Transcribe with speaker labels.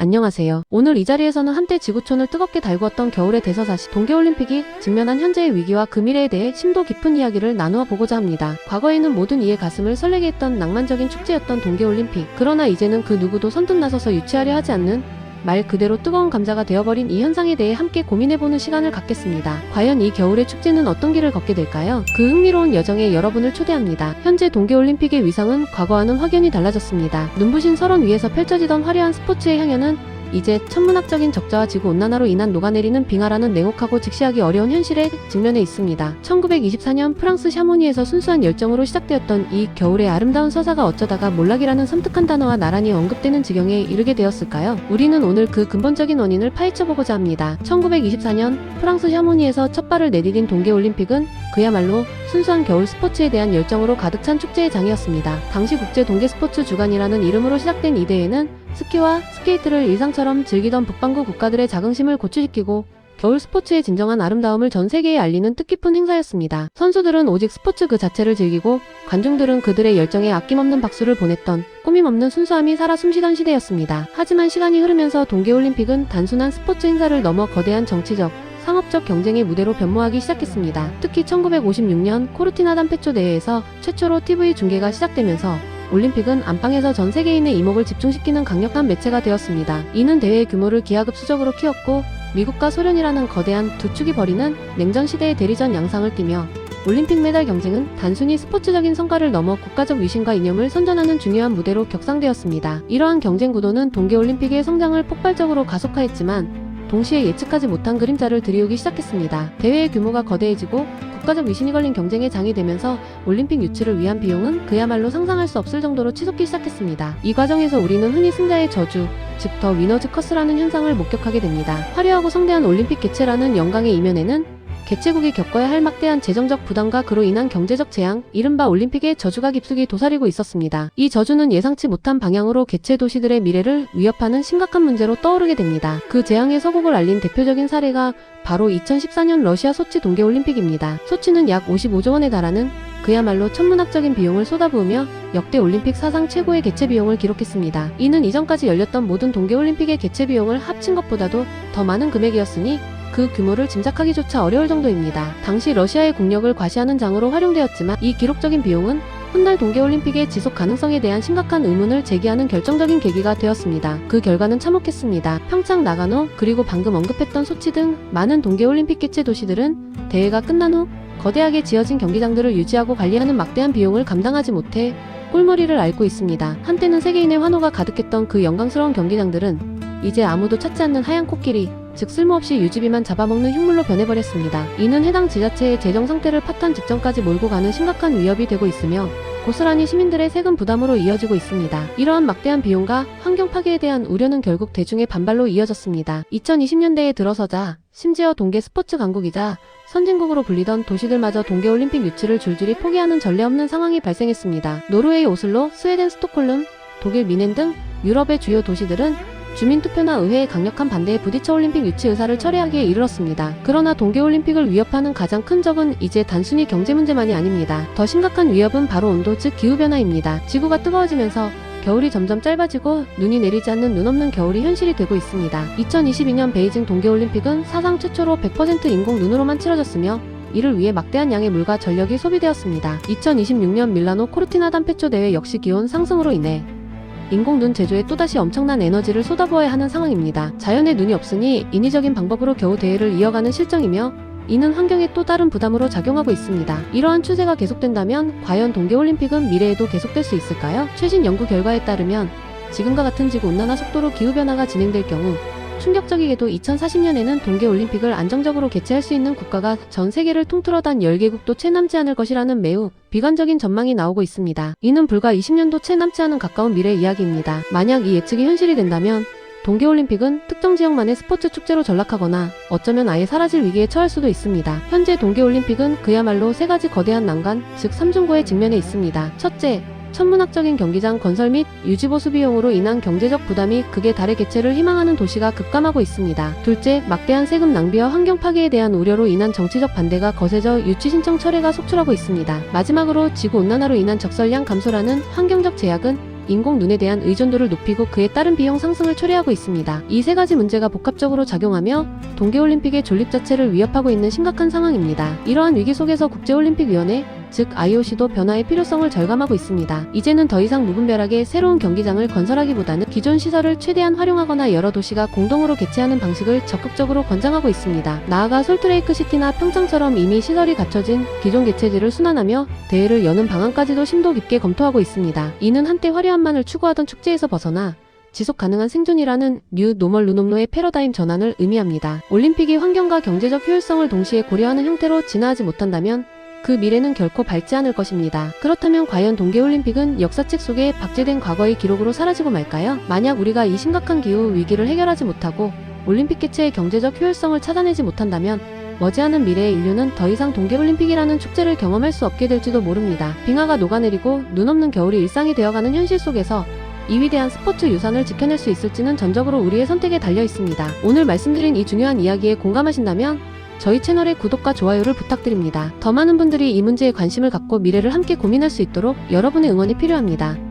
Speaker 1: 안녕하세요. 오늘 이 자리에서는 한때 지구촌을 뜨겁게 달구었던 겨울의 대서사시 동계올림픽이 직면한 현재의 위기와 그 미래에 대해 심도 깊은 이야기를 나누어 보고자 합니다. 과거에는 모든 이의 가슴을 설레게 했던 낭만적인 축제였던 동계올림픽. 그러나 이제는 그 누구도 선뜻 나서서 유치하려 하지 않는 말 그대로 뜨거운 감자가 되어버린 이 현상에 대해 함께 고민해보는 시간을 갖겠습니다. 과연 이 겨울의 축제는 어떤 길을 걷게 될까요? 그 흥미로운 여정에 여러분을 초대합니다. 현재 동계올림픽의 위상은 과거와는 확연히 달라졌습니다. 눈부신 설원 위에서 펼쳐지던 화려한 스포츠의 향연은 이제 천문학적인 적자와 지구온난화로 인한 녹아내리는 빙하라는 냉혹하고 직시하기 어려운 현실에 직면해 있습니다. 1924년 프랑스 샤모니에서 순수한 열정으로 시작되었던 이 겨울의 아름다운 서사가 어쩌다가 몰락이라는 섬뜩한 단어와 나란히 언급되는 지경에 이르게 되었을까요? 우리는 오늘 그 근본적인 원인을 파헤쳐보고자 합니다. 1924년 프랑스 샤모니에서 첫 발을 내디딘 동계올림픽은 그야말로 순수한 겨울 스포츠에 대한 열정으로 가득 찬 축제의 장이었습니다. 당시 국제 동계스포츠 주간이라는 이름으로 시작된 이 대회는 스키와 스케이트를 일상처럼 즐기던 북반구 국가들의 자긍심을 고취시키고 겨울 스포츠의 진정한 아름다움을 전 세계에 알리는 뜻깊은 행사였습니다. 선수들은 오직 스포츠 그 자체를 즐기고 관중들은 그들의 열정에 아낌없는 박수를 보냈던 꾸밈없는 순수함이 살아 숨쉬던 시대였습니다. 하지만 시간이 흐르면서 동계올림픽은 단순한 스포츠 행사를 넘어 거대한 정치적, 상업적 경쟁의 무대로 변모하기 시작했습니다. 특히 1956년 코르티나 단페초 대회에서 최초로 TV 중계가 시작되면서 올림픽은 안방에서 전 세계인의 이목을 집중시키는 강력한 매체가 되었습니다. 이는 대회의 규모를 기하급수적으로 키웠고 미국과 소련이라는 거대한 두 축이 벌이는 냉전 시대의 대리전 양상을 띠며 올림픽 메달 경쟁은 단순히 스포츠적인 성과를 넘어 국가적 위신과 이념을 선전하는 중요한 무대로 격상되었습니다. 이러한 경쟁 구도는 동계올림픽의 성장을 폭발적으로 가속화했지만 동시에 예측하지 못한 그림자를 들이우기 시작했습니다. 대회의 규모가 거대해지고 국가적 위신이 걸린 경쟁의 장이 되면서 올림픽 유치를 위한 비용은 그야말로 상상할 수 없을 정도로 치솟기 시작했습니다. 이 과정에서 우리는 흔히 승자의 저주, 즉 더 위너즈 커스라는 현상을 목격하게 됩니다. 화려하고 성대한 올림픽 개최라는 영광의 이면에는 개최국이 겪어야 할 막대한 재정적 부담과 그로 인한 경제적 재앙, 이른바 올림픽의 저주가 깊숙이 도사리고 있었습니다. 이 저주는 예상치 못한 방향으로 개최 도시들의 미래를 위협하는 심각한 문제로 떠오르게 됩니다. 그 재앙의 서곡을 알린 대표적인 사례가 바로 2014년 러시아 소치 동계올림픽입니다. 소치는 약 55조 원에 달하는 그야말로 천문학적인 비용을 쏟아부으며 역대 올림픽 사상 최고의 개최 비용을 기록했습니다. 이는 이전까지 열렸던 모든 동계올림픽의 개최 비용을 합친 것보다도 더 많은 금액이었으니 그 규모를 짐작하기조차 어려울 정도입니다. 당시 러시아의 국력을 과시하는 장으로 활용되었지만 이 기록적인 비용은 훗날 동계올림픽의 지속 가능성에 대한 심각한 의문을 제기하는 결정적인 계기가 되었습니다. 그 결과는 참혹했습니다. 평창, 나가노, 그리고 방금 언급했던 소치 등 많은 동계올림픽 개최 도시들은 대회가 끝난 후 거대하게 지어진 경기장들을 유지하고 관리하는 막대한 비용을 감당하지 못해 꿀머리를 앓고 있습니다. 한때는 세계인의 환호가 가득했던 그 영광스러운 경기장들은 이제 아무도 찾지 않는 하얀 코끼리, 즉 쓸모없이 유지비만 잡아먹는 흉물로 변해버렸습니다. 이는 해당 지자체의 재정 상태를 파탄 직전까지 몰고 가는 심각한 위협이 되고 있으며 고스란히 시민들의 세금 부담으로 이어지고 있습니다. 이러한 막대한 비용과 환경 파괴에 대한 우려는 결국 대중의 반발로 이어졌습니다. 2020년대에 들어서자 심지어 동계 스포츠 강국이자 선진국으로 불리던 도시들마저 동계올림픽 유치를 줄줄이 포기하는 전례 없는 상황이 발생했습니다. 노르웨이 오슬로, 스웨덴 스톡홀름, 독일 미넨 등 유럽의 주요 도시들은 주민투표나 의회의 강력한 반대에 부딪혀 올림픽 유치 의사를 철회하기에 이르렀습니다. 그러나 동계올림픽을 위협하는 가장 큰 적은 이제 단순히 경제 문제만이 아닙니다. 더 심각한 위협은 바로 온도, 즉 기후변화입니다. 지구가 뜨거워지면서 겨울이 점점 짧아지고 눈이 내리지 않는 눈 없는 겨울이 현실이 되고 있습니다. 2022년 베이징 동계올림픽은 사상 최초로 100% 인공 눈으로만 치러졌으며 이를 위해 막대한 양의 물과 전력이 소비되었습니다. 2026년 밀라노 코르티나 단페초 대회 역시 기온 상승으로 인해 인공 눈 제조에 또다시 엄청난 에너지를 쏟아부어야 하는 상황입니다. 자연의 눈이 없으니 인위적인 방법으로 겨우 대회를 이어가는 실정이며 이는 환경에 또 다른 부담으로 작용하고 있습니다. 이러한 추세가 계속된다면 과연 동계올림픽은 미래에도 계속될 수 있을까요? 최신 연구 결과에 따르면 지금과 같은 지구온난화 속도로 기후변화가 진행될 경우 충격적이게도 2040년에는 동계올림픽을 안정적으로 개최할 수 있는 국가가 전 세계를 통틀어 단 10개국도 채 남지 않을 것이라는 매우 비관적인 전망이 나오고 있습니다. 이는 불과 20년도 채 남지 않은 가까운 미래 이야기입니다. 만약 이 예측이 현실이 된다면 동계올림픽은 특정 지역만의 스포츠 축제로 전락하거나 어쩌면 아예 사라질 위기에 처할 수도 있습니다. 현재 동계올림픽은 그야말로 세 가지 거대한 난관, 즉 삼중고에 직면해 있습니다. 첫째, 천문학적인 경기장 건설 및 유지보수 비용으로 인한 경제적 부담이 극에 달해 개최를 희망하는 도시가 급감하고 있습니다. 둘째, 막대한 세금 낭비와 환경 파괴에 대한 우려로 인한 정치적 반대가 거세져 유치 신청 철회가 속출하고 있습니다. 마지막으로 지구온난화로 인한 적설량 감소라는 환경적 제약은 인공 눈에 대한 의존도를 높이고 그에 따른 비용 상승을 초래하고 있습니다. 이 세 가지 문제가 복합적으로 작용하며 동계올림픽의 존립 자체를 위협하고 있는 심각한 상황입니다. 이러한 위기 속에서 국제올림픽위원회, 즉 IOC도 변화의 필요성을 절감하고 있습니다. 이제는 더 이상 무분별하게 새로운 경기장을 건설하기보다는 기존 시설을 최대한 활용하거나 여러 도시가 공동으로 개최하는 방식을 적극적으로 권장하고 있습니다. 나아가 솔트레이크시티나 평창처럼 이미 시설이 갖춰진 기존 개최지를 순환하며 대회를 여는 방안까지도 심도 깊게 검토하고 있습니다. 이는 한때 화려함만을 추구하던 축제에서 벗어나 지속 가능한 생존이라는 뉴 노멀 루놈로의 패러다임 전환을 의미합니다. 올림픽이 환경과 경제적 효율성을 동시에 고려하는 형태로 진화하지 못한다면 그 미래는 결코 밝지 않을 것입니다. 그렇다면 과연 동계올림픽은 역사책 속에 박제된 과거의 기록으로 사라지고 말까요? 만약 우리가 이 심각한 기후 위기를 해결하지 못하고 올림픽 개최의 경제적 효율성을 찾아내지 못한다면 머지않은 미래의 인류는 더 이상 동계올림픽이라는 축제를 경험할 수 없게 될지도 모릅니다. 빙하가 녹아내리고 눈 없는 겨울이 일상이 되어가는 현실 속에서 이 위대한 스포츠 유산을 지켜낼 수 있을지는 전적으로 우리의 선택에 달려 있습니다. 오늘 말씀드린 이 중요한 이야기에 공감하신다면 저희 채널의 구독과 좋아요를 부탁드립니다. 더 많은 분들이 이 문제에 관심을 갖고 미래를 함께 고민할 수 있도록 여러분의 응원이 필요합니다.